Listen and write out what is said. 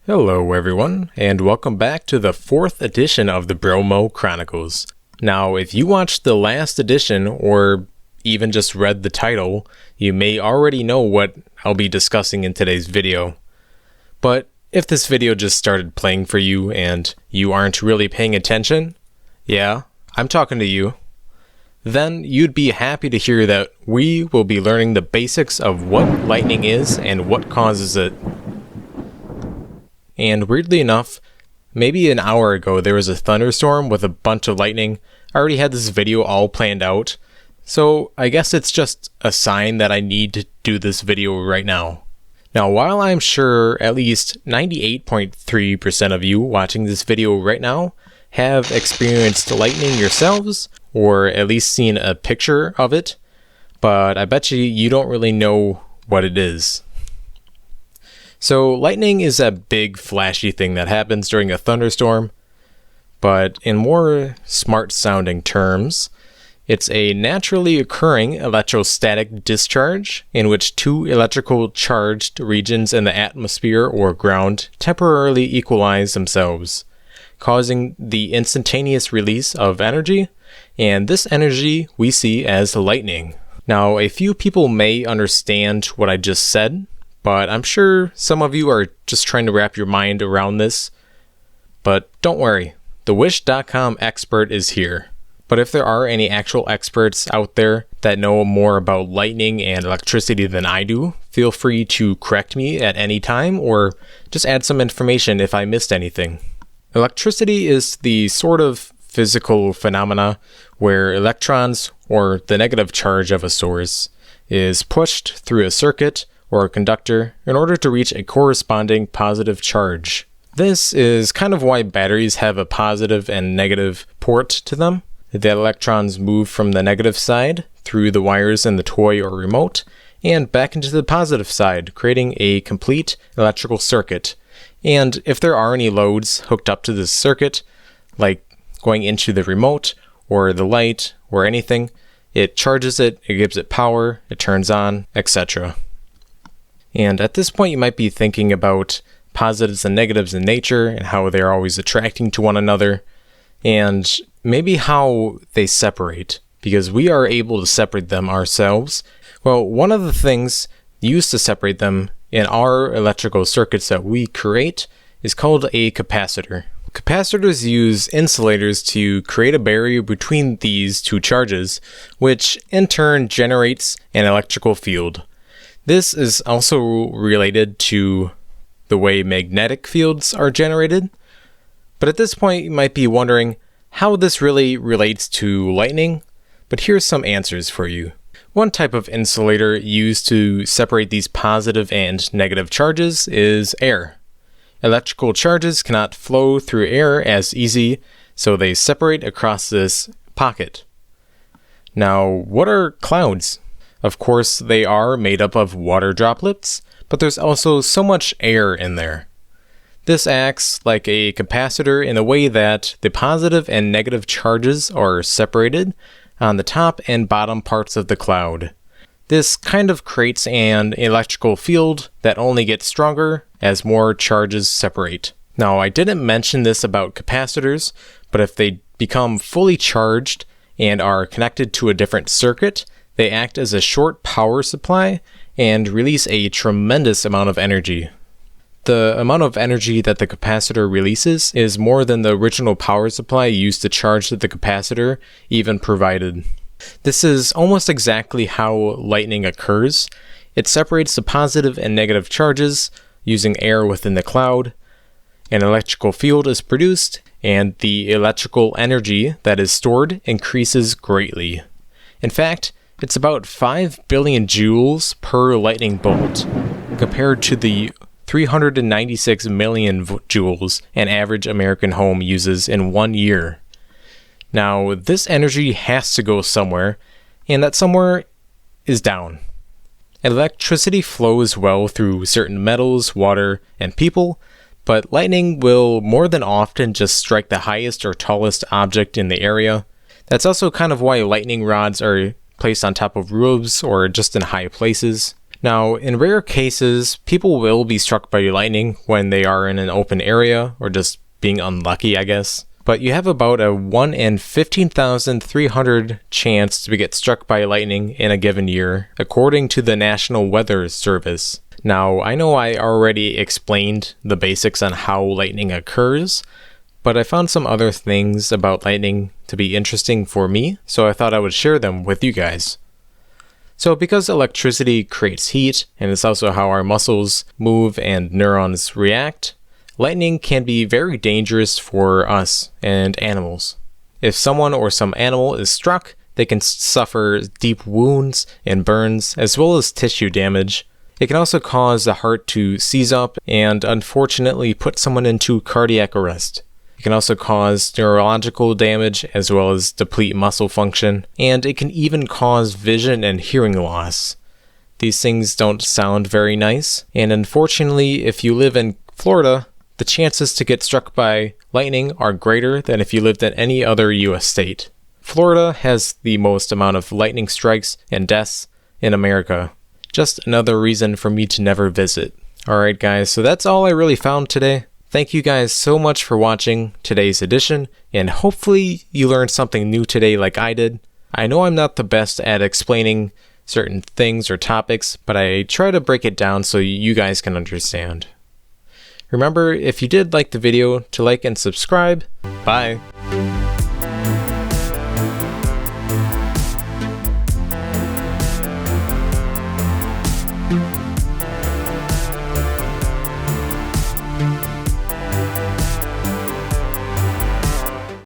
Hello everyone, and welcome back to the 4th edition of the Bromo Chronicles. Now, if you watched the last edition, or even just read the title, you may already know what I'll be discussing in today's video. But if this video just started playing for you and you aren't really paying attention, yeah, I'm talking to you, then you'd be happy to hear that we will be learning the basics of what lightning is and what causes it. And weirdly enough, maybe an hour ago there was a thunderstorm with a bunch of lightning. I already had this video all planned out, so I guess it's just a sign that I need to do this video right now. Now, while I'm sure at least 98.3% of you watching this video right now have experienced lightning yourselves, or at least seen a picture of it, but I bet you don't really know what it is. So lightning is a big flashy thing that happens during a thunderstorm, but in more smart sounding terms, it's a naturally occurring electrostatic discharge in which two electrical charged regions in the atmosphere or ground temporarily equalize themselves, causing the instantaneous release of energy, and this energy we see as lightning. Now, a few people may understand what I just said, but I'm sure some of you are just trying to wrap your mind around this. But don't worry, the Wish.com expert is here. But if there are any actual experts out there that know more about lightning and electricity than I do, feel free to correct me at any time or just add some information if I missed anything. Electricity is the sort of physical phenomena where electrons, or the negative charge of a source, is pushed through a circuit or a conductor in order to reach a corresponding positive charge. This is kind of why batteries have a positive and negative port to them. The electrons move from the negative side through the wires in the toy or remote and back into the positive side, creating a complete electrical circuit. And if there are any loads hooked up to this circuit, like going into the remote or the light or anything, it charges it, it gives it power, it turns on, etc. And at this point you might be thinking about positives and negatives in nature and how they're always attracting to one another, and maybe how they separate, because we are able to separate them ourselves. Well, one of the things used to separate them in our electrical circuits that we create is called a capacitor. Capacitors use insulators to create a barrier between these two charges, which in turn generates an electrical field. This is also related to the way magnetic fields are generated. But at this point, you might be wondering how this really relates to lightning, but here's some answers for you. One type of insulator used to separate these positive and negative charges is air. Electrical charges cannot flow through air as easy, so they separate across this pocket. Now, what are clouds? Of course, they are made up of water droplets, but there's also so much air in there. This acts like a capacitor in a way that the positive and negative charges are separated on the top and bottom parts of the cloud. This kind of creates an electrical field that only gets stronger as more charges separate. Now, I didn't mention this about capacitors, but if they become fully charged and are connected to a different circuit, they act as a short power supply and release a tremendous amount of energy. The amount of energy that the capacitor releases is more than the original power supply used to charge the capacitor even provided. This is almost exactly how lightning occurs. It separates the positive and negative charges using air within the cloud. An electrical field is produced, and the electrical energy that is stored increases greatly. In fact, it's about 5 billion joules per lightning bolt, compared to the 396 million joules an average American home uses in 1 year. Now, this energy has to go somewhere, and that somewhere is down. Electricity flows well through certain metals, water, and people, but lightning will more than often just strike the highest or tallest object in the area. That's also kind of why lightning rods are placed on top of roofs or just in high places. Now, in rare cases, people will be struck by lightning when they are in an open area or just being unlucky, I guess. But you have about a 1 in 15,300 chance to get struck by lightning in a given year, according to the National Weather Service. Now, I know I already explained the basics on how lightning occurs, but I found some other things about lightning to be interesting for me, so I thought I would share them with you guys. So because electricity creates heat, and it's also how our muscles move and neurons react, lightning can be very dangerous for us and animals. If someone or some animal is struck, they can suffer deep wounds and burns, as well as tissue damage. It can also cause the heart to seize up and unfortunately put someone into cardiac arrest. It can also cause neurological damage as well as deplete muscle function, and it can even cause vision and hearing loss. These things don't sound very nice, and unfortunately, if you live in Florida, the chances to get struck by lightning are greater than if you lived in any other US state. Florida has the most amount of lightning strikes and deaths in America. Just another reason for me to never visit. Alright guys, so that's all I really found today. Thank you guys so much for watching today's edition, and hopefully you learned something new today like I did. I know I'm not the best at explaining certain things or topics, but I try to break it down so you guys can understand. Remember, if you did like the video, to like and subscribe. Bye!